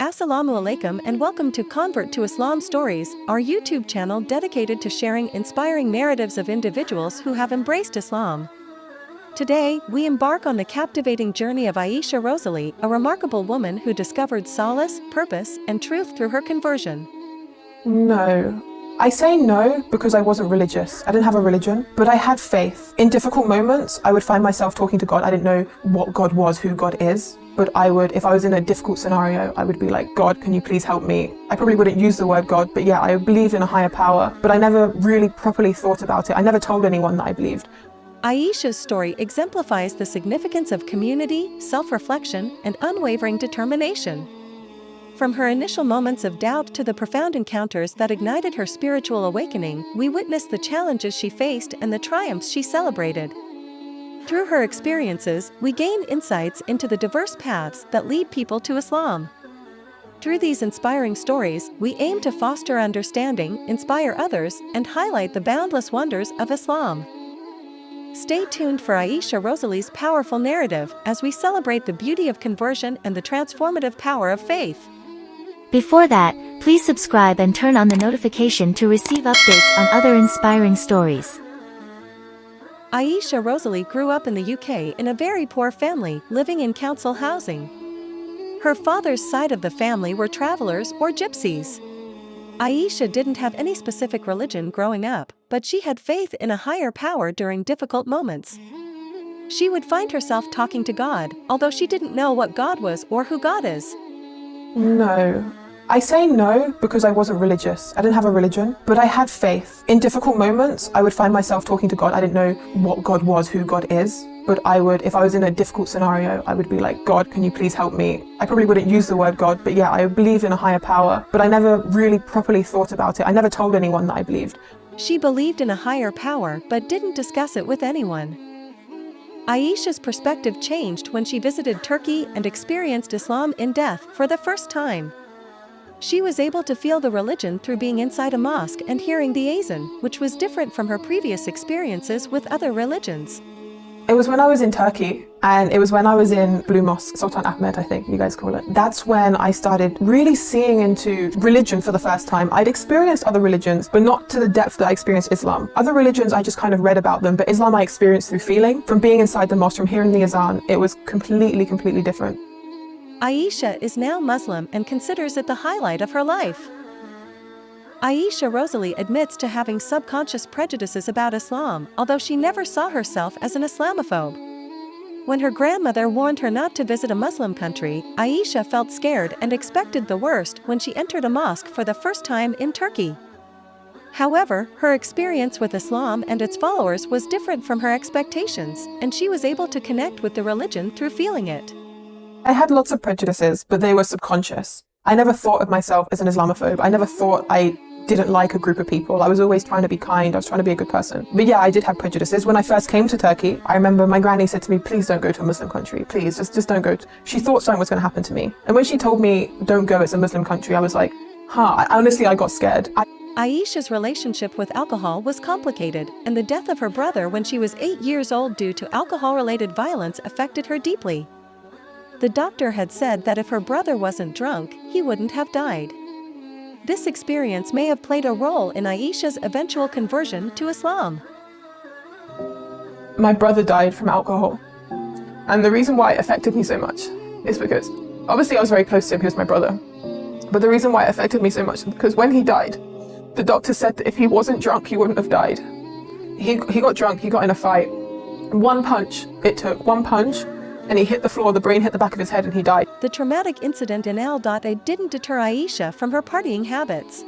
Assalamu alaikum and welcome to Convert to Islam Stories, our YouTube channel dedicated to sharing inspiring narratives of individuals who have embraced Islam. Today, we embark on the captivating journey of Aisha Rosalie, a remarkable woman who discovered solace, purpose, and truth through her conversion. No. I say no because I wasn't religious. I didn't have a religion, but I had faith. In difficult moments, I would find myself talking to God. I didn't know what God was, who God is, but if I was in a difficult scenario, I would be like, God, can you please help me? I probably wouldn't use the word God, but yeah, I believed in a higher power, but I never really properly thought about it. I never told anyone that I believed. Aisha's story exemplifies the significance of community, self-reflection, and unwavering determination. From her initial moments of doubt to the profound encounters that ignited her spiritual awakening, we witness the challenges she faced and the triumphs she celebrated. Through her experiences, we gain insights into the diverse paths that lead people to Islam. Through these inspiring stories, we aim to foster understanding, inspire others, and highlight the boundless wonders of Islam. Stay tuned for Aisha Rosalie's powerful narrative as we celebrate the beauty of conversion and the transformative power of faith. Before that, please subscribe and turn on the notification to receive updates on other inspiring stories. Aisha Rosalie grew up in the UK in a very poor family, living in council housing. Her father's side of the family were travelers or gypsies. Aisha didn't have any specific religion growing up, but she had faith in a higher power during difficult moments. She would find herself talking to God, although she didn't know what God was or who God is. No. I say no because I wasn't religious. I didn't have a religion, but I had faith. In difficult moments, I would find myself talking to God. I didn't know what God was, who God is, but if I was in a difficult scenario, I would be like, God, can you please help me? I probably wouldn't use the word God, but yeah, I believed in a higher power, but I never really properly thought about it. I never told anyone that I believed. She believed in a higher power but didn't discuss it with anyone. Aisha's perspective changed when she visited Turkey and experienced Islam in depth for the first time. She was able to feel the religion through being inside a mosque and hearing the azan, which was different from her previous experiences with other religions. It was when I was in Turkey, and it was when I was in Blue Mosque, Sultan Ahmed, I think you guys call it. That's when I started really seeing into religion for the first time. I'd experienced other religions, but not to the depth that I experienced Islam. Other religions, I just kind of read about them, but Islam I experienced through feeling. From being inside the mosque, from hearing the azan, it was completely different. Aisha is now Muslim and considers it the highlight of her life. Aisha Rosalie admits to having subconscious prejudices about Islam, although she never saw herself as an Islamophobe. When her grandmother warned her not to visit a Muslim country, Aisha felt scared and expected the worst when she entered a mosque for the first time in Turkey. However, her experience with Islam and its followers was different from her expectations, and she was able to connect with the religion through feeling it. I had lots of prejudices, but they were subconscious. I never thought of myself as an Islamophobe. I never thought I didn't like a group of people. I was always trying to be kind. I was trying to be a good person. But yeah, I did have prejudices. When I first came to Turkey, I remember my granny said to me, please don't go to a Muslim country. Please, just don't go. She thought something was going to happen to me. And when she told me, don't go, it's a Muslim country, I was like, honestly, I got scared. Aisha's relationship with alcohol was complicated, and the death of her brother when she was 8 years old due to alcohol-related violence affected her deeply. The doctor had said that if her brother wasn't drunk, he wouldn't have died. This experience may have played a role in Aisha's eventual conversion to Islam. My brother died from alcohol. And the reason why it affected me so much is because, obviously I was very close to him, he was my brother. But the reason why it affected me so much is because when he died, the doctor said that if he wasn't drunk, he wouldn't have died. He got drunk, he got in a fight. One punch, it took one punch, and he hit the floor, the brain hit the back of his head, and he died. The traumatic incident in Al-Dada didn't deter Aisha from her partying habits.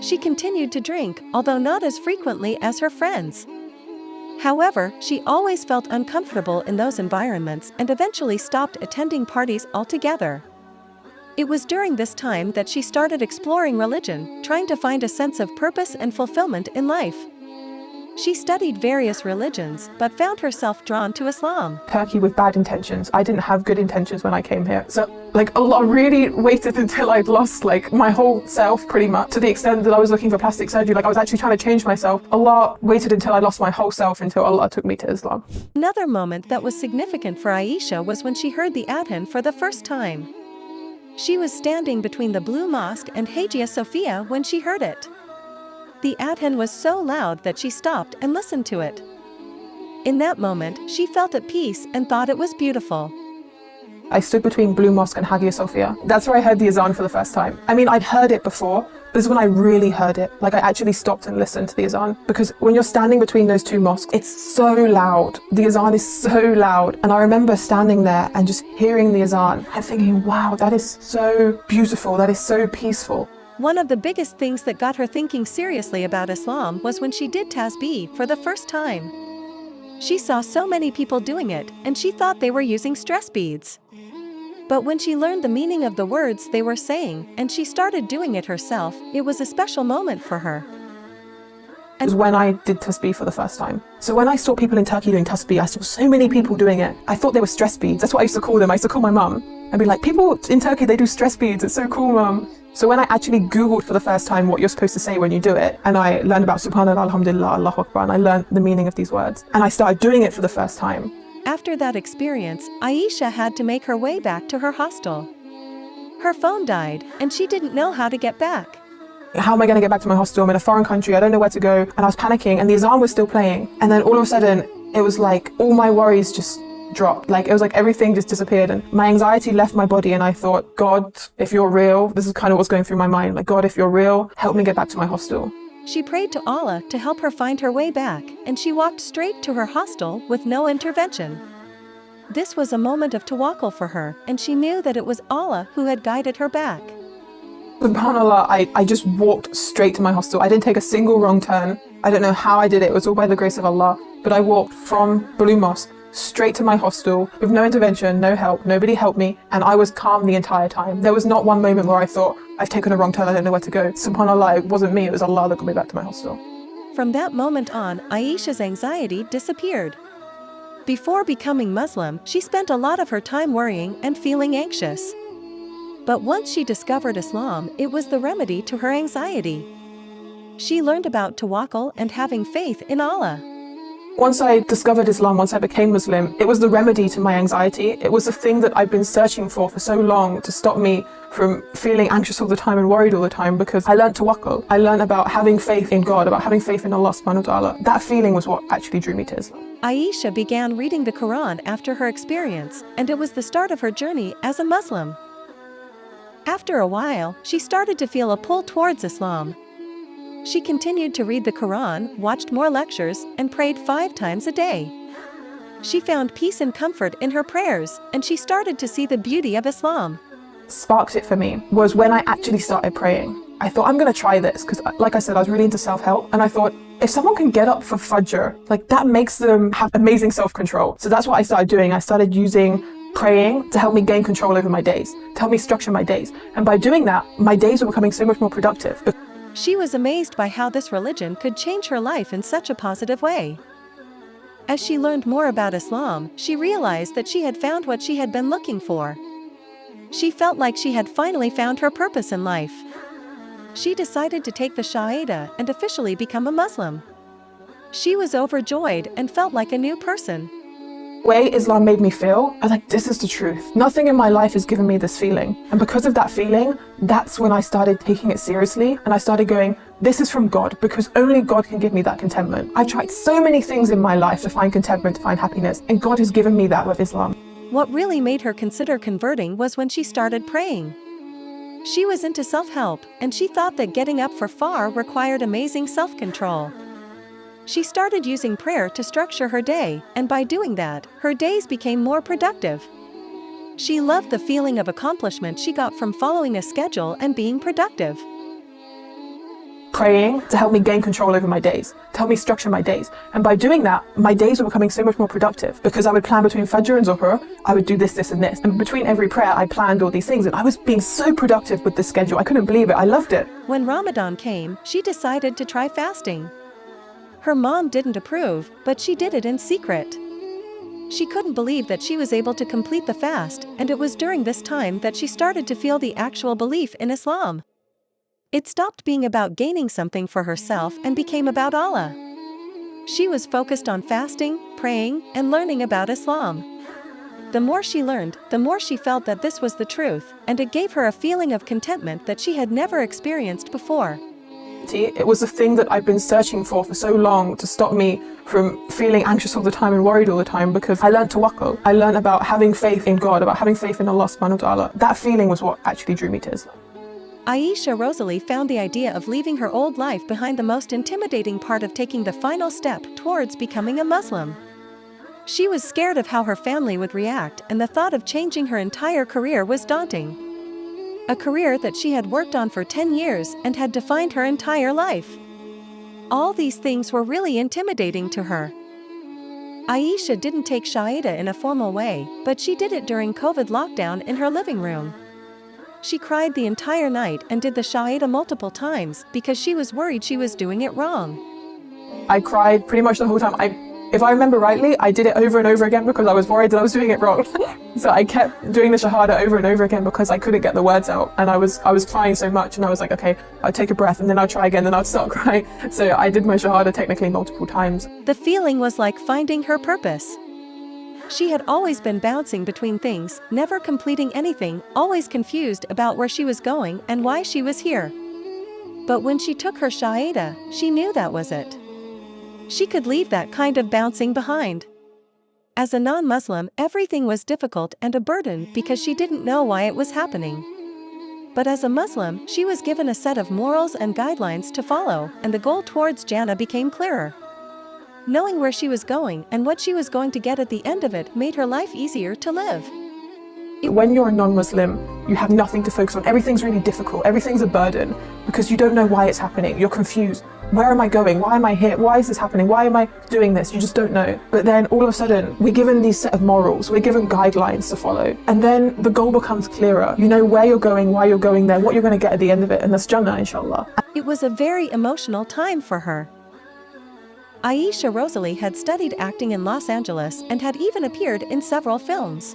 She continued to drink, although not as frequently as her friends. However, she always felt uncomfortable in those environments and eventually stopped attending parties altogether. It was during this time that she started exploring religion, trying to find a sense of purpose and fulfillment in life. She studied various religions, but found herself drawn to Islam. Turkey with bad intentions. I didn't have good intentions when I came here. So, I really waited until I'd lost, my whole self, pretty much, to the extent that I was looking for plastic surgery. I was actually trying to change myself. Allah waited until I lost my whole self until Allah took me to Islam. Another moment that was significant for Aisha was when she heard the adhan for the first time. She was standing between the Blue Mosque and Hagia Sophia when she heard it. The adhan was so loud that she stopped and listened to it. In that moment, she felt at peace and thought it was beautiful. I stood between Blue Mosque and Hagia Sophia. That's where I heard the azan for the first time. I mean, I'd heard it before, but this is when I really heard it. Like, I actually stopped and listened to the azan. Because when you're standing between those two mosques, it's so loud. The azan is so loud. And I remember standing there and just hearing the azan and thinking, wow, that is so beautiful. That is so peaceful. One of the biggest things that got her thinking seriously about Islam was when she did tasbih for the first time. She saw so many people doing it, and she thought they were using stress beads. But when she learned the meaning of the words they were saying, and she started doing it herself, it was a special moment for her. It was when I did tasbih for the first time. So when I saw people in Turkey doing tasbih, I saw so many people doing it. I thought they were stress beads. That's what I used to call them. I used to call my mum and be like, people in Turkey, they do stress beads. It's so cool, mum. So when I actually Googled for the first time what you're supposed to say when you do it, and I learned about Subhanallah, Alhamdulillah, Allahu Akbar, and I learned the meaning of these words, and I started doing it for the first time. After that experience, Aisha had to make her way back to her hostel. Her phone died, and she didn't know how to get back. How am I going to get back to my hostel? I'm in a foreign country, I don't know where to go. And I was panicking, and the azan was still playing. And then all of a sudden, it was like all my worries just dropped. Like, it was like everything just disappeared, and my anxiety left my body, and I thought, God, if you're real, this is kind of what's going through my mind. Like, God, if you're real, help me get back to my hostel. She prayed to Allah to help her find her way back, and she walked straight to her hostel with no intervention. This was a moment of tawakkul for her, and she knew that it was Allah who had guided her back. SubhanAllah, I just walked straight to my hostel. I didn't take a single wrong turn. I don't know how I did it. It was all by the grace of Allah. But I walked from Blue Mosque straight to my hostel with no intervention, no help, nobody helped me, and I was calm the entire time. There was not one moment where I thought, I've taken a wrong turn, I don't know where to go. SubhanAllah, it wasn't me, it was Allah that got me back to my hostel. From that moment on, Aisha's anxiety disappeared. Before becoming Muslim, she spent a lot of her time worrying and feeling anxious. But once she discovered Islam, it was the remedy to her anxiety. She learned about tawakkul and having faith in Allah. Once I discovered Islam, once I became Muslim, it was the remedy to my anxiety. It was the thing that I've been searching for so long to stop me from feeling anxious all the time and worried all the time, because I learned tawakkul. I learned about having faith in God, about having faith in Allah subhanahu wa ta'ala. That feeling was what actually drew me to Islam. Aisha began reading the Quran after her experience, and it was the start of her journey as a Muslim. After a while, she started to feel a pull towards Islam. She continued to read the Quran, watched more lectures, and prayed 5 times a day. She found peace and comfort in her prayers, and she started to see the beauty of Islam. Sparked it for me was when I actually started praying. I thought, I'm going to try this, because like I said, I was really into self-help, and I thought, if someone can get up for Fajr, like, that makes them have amazing self-control. So that's what I started doing. I started using praying to help me gain control over my days, to help me structure my days. And by doing that, my days were becoming so much more productive. She was amazed by how this religion could change her life in such a positive way. As she learned more about Islam, she realized that she had found what she had been looking for. She felt like she had finally found her purpose in life. She decided to take the Shahada and officially become a Muslim. She was overjoyed and felt like a new person. The way Islam made me feel, I was like, this is the truth. Nothing in my life has given me this feeling. And because of that feeling, that's when I started taking it seriously, and I started going, this is from God, because only God can give me that contentment. I've tried so many things in my life to find contentment, to find happiness, and God has given me that with Islam. What really made her consider converting was when she started praying. She was into self-help, and she thought that getting up for Fajr required amazing self-control. She started using prayer to structure her day, and by doing that, her days became more productive. She loved the feeling of accomplishment she got from following a schedule and being productive. Praying to help me gain control over my days, to help me structure my days. And by doing that, my days were becoming so much more productive, because I would plan between Fajr and Zuhr, I would do this, this, and this. And between every prayer, I planned all these things, and I was being so productive with this schedule. I couldn't believe it. I loved it. When Ramadan came, she decided to try fasting. Her mom didn't approve, but she did it in secret. She couldn't believe that she was able to complete the fast, and it was during this time that she started to feel the actual belief in Islam. It stopped being about gaining something for herself and became about Allah. She was focused on fasting, praying, and learning about Islam. The more she learned, the more she felt that this was the truth, and it gave her a feeling of contentment that she had never experienced before. It was the thing that I've been searching for so long to stop me from feeling anxious all the time and worried all the time, because I learned tawakkul. I learned about having faith in God, about having faith in Allah subhanahu wa ta'ala. That feeling was what actually drew me to Islam. Aisha Rosalie found the idea of leaving her old life behind the most intimidating part of taking the final step towards becoming a Muslim. She was scared of how her family would react, and the thought of changing her entire career was daunting. A career that she had worked on for 10 years and had defined her entire life. All these things were really intimidating to her. Aisha didn't take Shahada in a formal way, but she did it during COVID lockdown in her living room. She cried the entire night and did the Shahada multiple times because she was worried she was doing it wrong. I cried pretty much the whole time. If I remember rightly, I did it over and over again because I was worried that I was doing it wrong. So I kept doing the Shahada over and over again because I couldn't get the words out, and I was crying so much, and I was like, okay, I'll take a breath and then I'll try again, then I'll start crying. So I did my Shahada technically multiple times. The feeling was like finding her purpose. She had always been bouncing between things, never completing anything, always confused about where she was going and why she was here. But when she took her Shahada, she knew that was it. She could leave that kind of bouncing behind. As a non-Muslim, everything was difficult and a burden because she didn't know why it was happening. But as a Muslim, she was given a set of morals and guidelines to follow, and the goal towards Jannah became clearer. Knowing where she was going and what she was going to get at the end of it made her life easier to live. When you're a non-Muslim, you have nothing to focus on. Everything's really difficult. Everything's a burden because you don't know why it's happening. You're confused. Where am I going? Why am I here? Why is this happening? Why am I doing this? You just don't know. But then all of a sudden, we're given these set of morals. We're given guidelines to follow. And then the goal becomes clearer. You know where you're going, why you're going there, what you're going to get at the end of it. And that's Jannah, inshallah. It was a very emotional time for her. Aisha Rosalie had studied acting in Los Angeles and had even appeared in several films.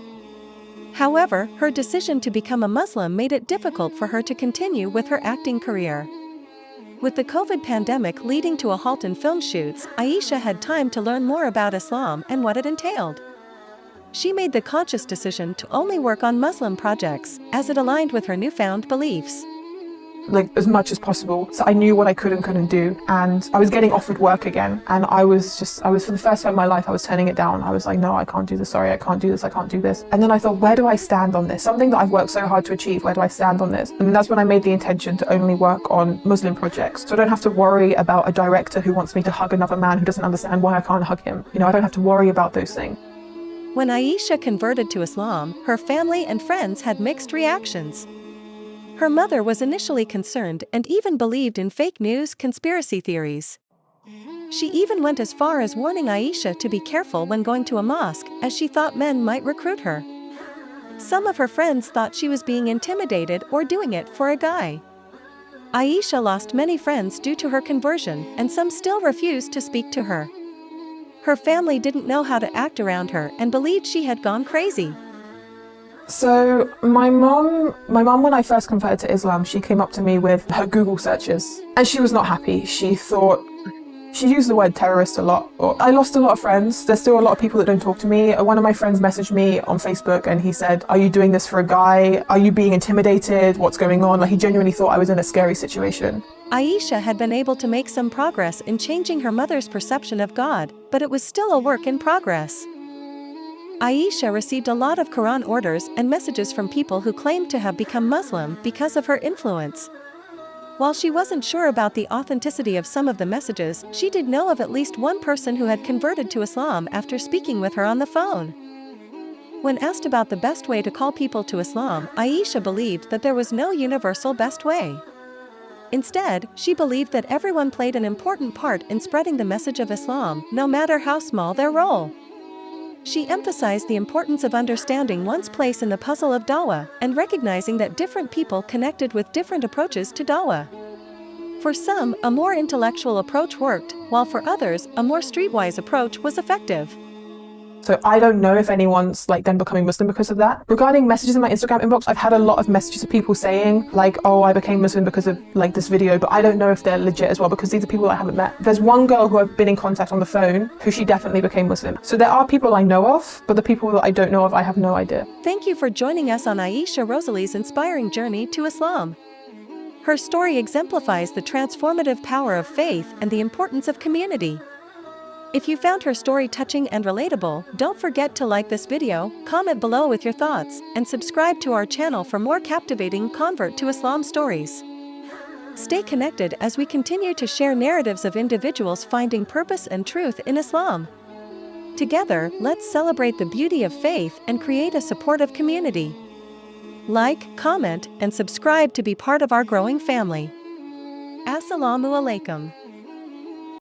However, her decision to become a Muslim made it difficult for her to continue with her acting career. With the COVID pandemic leading to a halt in film shoots, Aisha had time to learn more about Islam and what it entailed. She made the conscious decision to only work on Muslim projects, as it aligned with her newfound beliefs. Like, as much as possible. So I knew what I could and couldn't do, and I was getting offered work again, and I was for the first time in my life, I was turning it down. I was like, no, I can't do this, sorry, I can't do this, I can't do this. And then I thought, where do I stand on this? Something that I've worked so hard to achieve, where do I stand on this? And that's when I made the intention to only work on Muslim projects. So I don't have to worry about a director who wants me to hug another man who doesn't understand why I can't hug him. You know, I don't have to worry about those things. When Aisha converted to Islam, her family and friends had mixed reactions. Her mother was initially concerned and even believed in fake news conspiracy theories. She even went as far as warning Aisha to be careful when going to a mosque, as she thought men might recruit her. Some of her friends thought she was being intimidated or doing it for a guy. Aisha lost many friends due to her conversion, and some still refused to speak to her. Her family didn't know how to act around her and believed she had gone crazy. So my mom, when I first converted to Islam, she came up to me with her Google searches, and she was not happy. She used the word terrorist a lot. I lost a lot of friends. There's still a lot of people that don't talk to me. One of my friends messaged me on Facebook and he said, are you doing this for a guy? Are you being intimidated? What's going on? Like, he genuinely thought I was in a scary situation. Aisha had been able to make some progress in changing her mother's perception of God, but it was still a work in progress. Aisha received a lot of Quran orders and messages from people who claimed to have become Muslim because of her influence. While she wasn't sure about the authenticity of some of the messages, she did know of at least one person who had converted to Islam after speaking with her on the phone. When asked about the best way to call people to Islam, Aisha believed that there was no universal best way. Instead, she believed that everyone played an important part in spreading the message of Islam, no matter how small their role. She emphasized the importance of understanding one's place in the puzzle of dawah and recognizing that different people connected with different approaches to dawah. For some, a more intellectual approach worked, while for others, a more streetwise approach was effective. So I don't know if anyone's like then becoming Muslim because of that. Regarding messages in my Instagram inbox, I've had a lot of messages of people saying like, oh, I became Muslim because of like this video, but I don't know if they're legit as well because these are people I haven't met. There's one girl who I've been in contact on the phone who she definitely became Muslim. So there are people I know of, but the people that I don't know of, I have no idea. Thank you for joining us on Aisha Rosalie's inspiring journey to Islam. Her story exemplifies the transformative power of faith and the importance of community. If you found her story touching and relatable, don't forget to like this video, comment below with your thoughts, and subscribe to our channel for more captivating convert to Islam stories. Stay connected as we continue to share narratives of individuals finding purpose and truth in Islam. Together, let's celebrate the beauty of faith and create a supportive community. Like, comment, and subscribe to be part of our growing family. Assalamu alaikum.